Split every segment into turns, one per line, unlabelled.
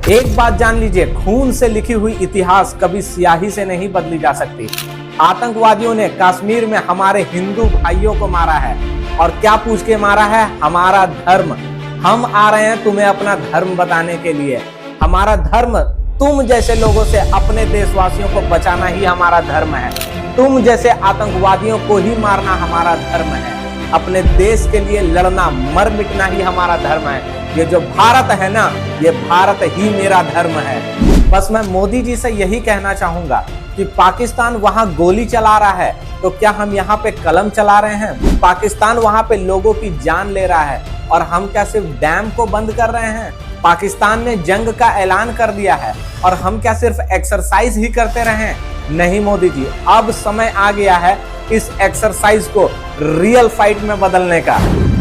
एक बात जान लीजिए, खून से लिखी हुई इतिहास कभी स्याही से नहीं बदली जा सकती। आतंकवादियों ने कश्मीर में हमारे हिंदू भाइयों को मारा है, और क्या पूछ के मारा है? हमारा धर्म। हम आ रहे हैं तुम्हें अपना धर्म बताने के लिए। हमारा धर्म तुम जैसे लोगों से अपने देशवासियों को बचाना ही हमारा धर्म है। तुम जैसे आतंकवादियों को ही मारना हमारा धर्म है। अपने देश के लिए लड़ना, मर मिटना ही हमारा धर्म है। ये जो भारत है ना, ये भारत ही मेरा धर्म है। बस मैं मोदी जी से यही कहना चाहूंगा कि पाकिस्तान वहां गोली चला रहा है, तो क्या हम यहाँ पे कलम चला रहे हैं? पाकिस्तान वहां पे लोगों की जान ले रहा है, और हम क्या सिर्फ डैम को बंद कर रहे हैं? पाकिस्तान ने जंग का ऐलान कर दिया है, और हम क्या सिर्फ एक्सरसाइज ही करते रहे? नहीं मोदी जी, अब समय आ गया है इस एक्सरसाइज को रियल फाइट में बदलने का।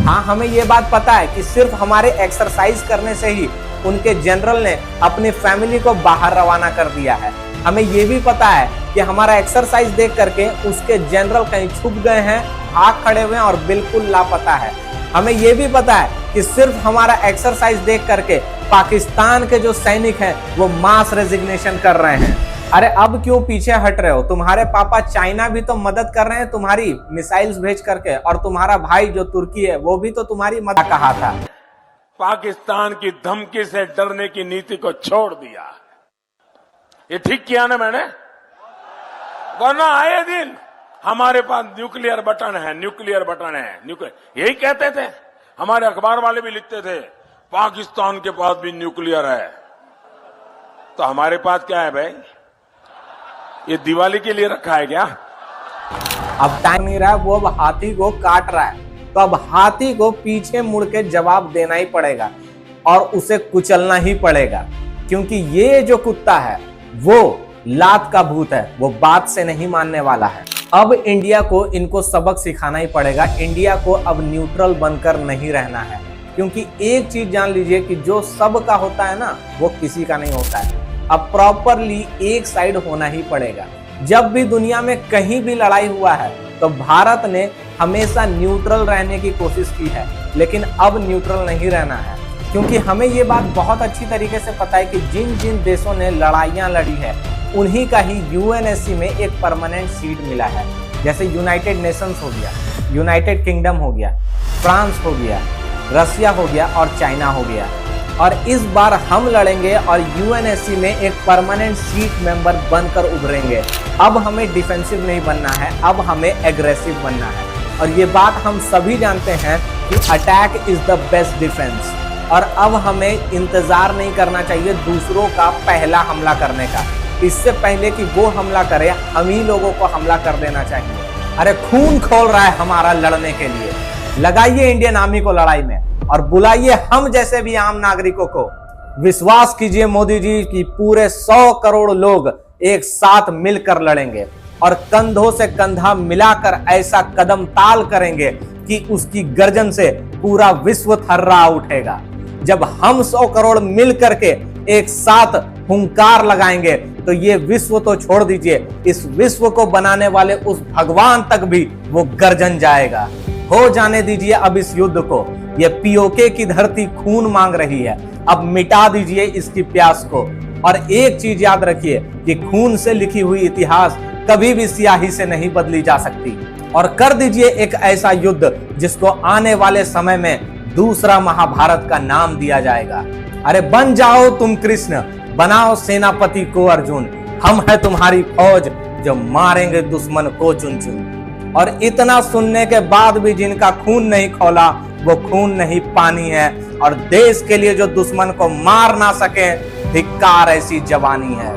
हाँ, हमें ये बात पता है कि सिर्फ हमारे एक्सरसाइज करने से ही उनके जनरल ने अपनी फैमिली को बाहर रवाना कर दिया है। हमें ये भी पता है कि हमारा एक्सरसाइज देख करके उसके जनरल कहीं छुप गए हैं, भाग खड़े हुए हैं और बिल्कुल लापता है। हमें ये भी पता है कि सिर्फ हमारा एक्सरसाइज देख करके पाकिस्तान के जो सैनिक हैं वो मास रेजिग्नेशन कर रहे हैं। अरे अब क्यों पीछे हट रहे हो? तुम्हारे पापा चाइना भी तो मदद कर रहे हैं तुम्हारी मिसाइल्स भेज करके, और तुम्हारा भाई जो तुर्की है वो भी तो तुम्हारी मदद कहा था।
पाकिस्तान की धमकी से डरने की नीति को छोड़ दिया। ये ठीक किया ना मैंने? वरना आए दिन हमारे पास न्यूक्लियर बटन है, न्यूक्लियर बटन है, न्यूक्लियर यही कहते थे। हमारे अखबार वाले भी लिखते थे पाकिस्तान के पास भी न्यूक्लियर है। तो हमारे पास क्या है भाई? ये दिवाली के लिए रखा है क्या?
अब टाइम नहीं रहा, वो अब हाथी को काट रहा है, तो अब हाथी को पीछे मुड़ के जवाब देना ही पड़ेगा और उसे कुचलना ही पड़ेगा, क्योंकि ये जो कुत्ता है वो लात का भूत है, वो बात से नहीं मानने वाला है। अब इंडिया को इनको सबक सिखाना ही पड़ेगा। इंडिया को अब न्यूट्रल बनकर नहीं रहना है, क्योंकि एक चीज जान लीजिए कि जो सबका होता है ना, वो किसी का नहीं होता है। अब प्रॉपरली एक साइड होना ही पड़ेगा। जब भी दुनिया में कहीं भी लड़ाई हुआ है तो भारत ने हमेशा न्यूट्रल रहने की कोशिश की है, लेकिन अब न्यूट्रल नहीं रहना है, क्योंकि हमें ये बात बहुत अच्छी तरीके से पता है कि जिन जिन देशों ने लड़ाइयां लड़ी है उन्हीं का ही यूएनएससी में एक परमानेंट सीट मिला है। जैसे यूनाइटेड नेशंस हो गया, यूनाइटेड किंगडम हो गया, फ्रांस हो गया, रसिया हो गया और चाइना हो गया। और इस बार हम लड़ेंगे और यूएनएससी में एक परमानेंट सीट मेंबर बनकर उभरेंगे। अब हमें डिफेंसिव नहीं बनना है, अब हमें एग्रेसिव बनना है। और ये बात हम सभी जानते हैं कि attack is the best defence. और अब हमें इंतजार नहीं करना चाहिए दूसरों का पहला हमला करने का। इससे पहले कि वो हमला करे, हम ही लोगों को हमला कर देना चाहिए। अरे खून खोल रहा है हमारा लड़ने के लिए, लगाइए इंडियन आर्मी को लड़ाई में और बुलाइए हम जैसे भी आम नागरिकों को। विश्वास कीजिए मोदी जी की पूरे 100 करोड़ लोग एक साथ मिलकर लड़ेंगे और कंधों से कंधा मिलाकर ऐसा कदम ताल करेंगे कि उसकी गर्जन से पूरा विश्व थर्रा उठेगा। जब हम 100 करोड़ मिल करके एक साथ हुंकार लगाएंगे तो ये विश्व तो छोड़ दीजिए, इस विश्व को बनाने वाले उस भगवान तक भी वो गर्जन जाएगा। हो जाने दीजिए अब इस युद्ध को। ये पीओके की धरती खून मांग रही है, अब मिटा दीजिए इसकी प्यास को। और एक चीज याद रखिए कि खून से लिखी हुई इतिहास कभी भी स्याही से नहीं बदली जा सकती। और कर दीजिए एक ऐसा युद्ध जिसको आने वाले समय में दूसरा महाभारत का नाम दिया जाएगा। अरे बन जाओ तुम कृष्ण, बनाओ सेनापति को अर्जुन, हम है तुम्हारी फौज जो मारेंगे दुश्मन को चुन चुन। और इतना सुनने के बाद भी जिनका खून नहीं खौला वो खून नहीं पानी है, और देश के लिए जो दुश्मन को मार ना सके, धिक्कार ऐसी जवानी है।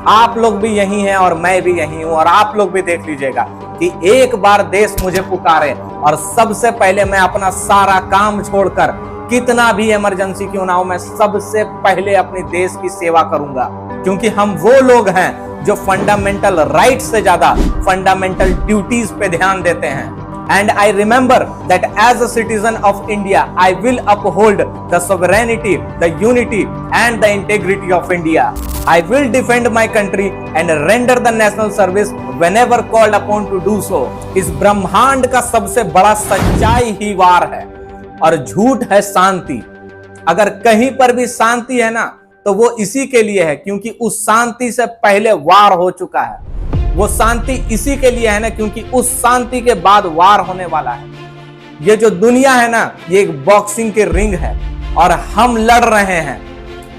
आप लोग भी यही हैं और मैं भी यही हूं, और आप लोग भी देख लीजिएगा कि एक बार देश मुझे पुकारे और सबसे पहले मैं अपना सारा काम छोड़कर, कितना भी इमरजेंसी क्यों ना हो, मैं सबसे पहले अपने देश की सेवा करूंगा। क्योंकि हम वो लोग हैं जो फंडामेंटल राइट से ज्यादा फंडामेंटल ड्यूटीज पे ध्यान देते हैं। And I remember that as a citizen of India, I will uphold the sovereignty, the unity and the integrity of India. I will defend my country and render the national service whenever called upon to do so. इस ब्रह्मांड का सबसे बड़ा सच्चाई ही वार है और झूठ है शांति। अगर कहीं पर भी शांति है ना, तो वो इसी के लिए है क्योंकि उस शांति से पहले वार हो चुका है। वो शांति इसी के लिए है ना क्योंकि उस शांति के बाद वार होने वाला है। ये जो दुनिया है ना, ये एक बॉक्सिंग के रिंग है और हम लड़ रहे हैं।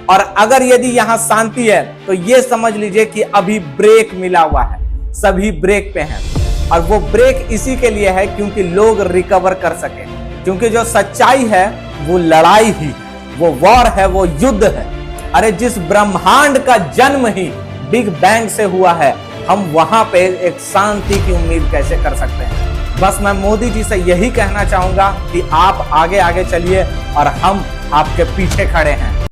और अगर यदि यहां शांति है तो ये समझ लीजिए कि अभी ब्रेक मिला हुआ है, सभी ब्रेक पे हैं। और वो ब्रेक इसी के लिए है क्योंकि लोग रिकवर कर सके, क्योंकि जो सच्चाई है वो लड़ाई ही, वो वॉर है, वो युद्ध है। अरे जिस ब्रह्मांड का जन्म ही बिग बैंग से हुआ है, हम वहां पे एक शांति की उम्मीद कैसे कर सकते हैं। बस मैं मोदी जी से यही कहना चाहूंगा कि आप आगे आगे चलिए और हम आपके पीछे खड़े हैं।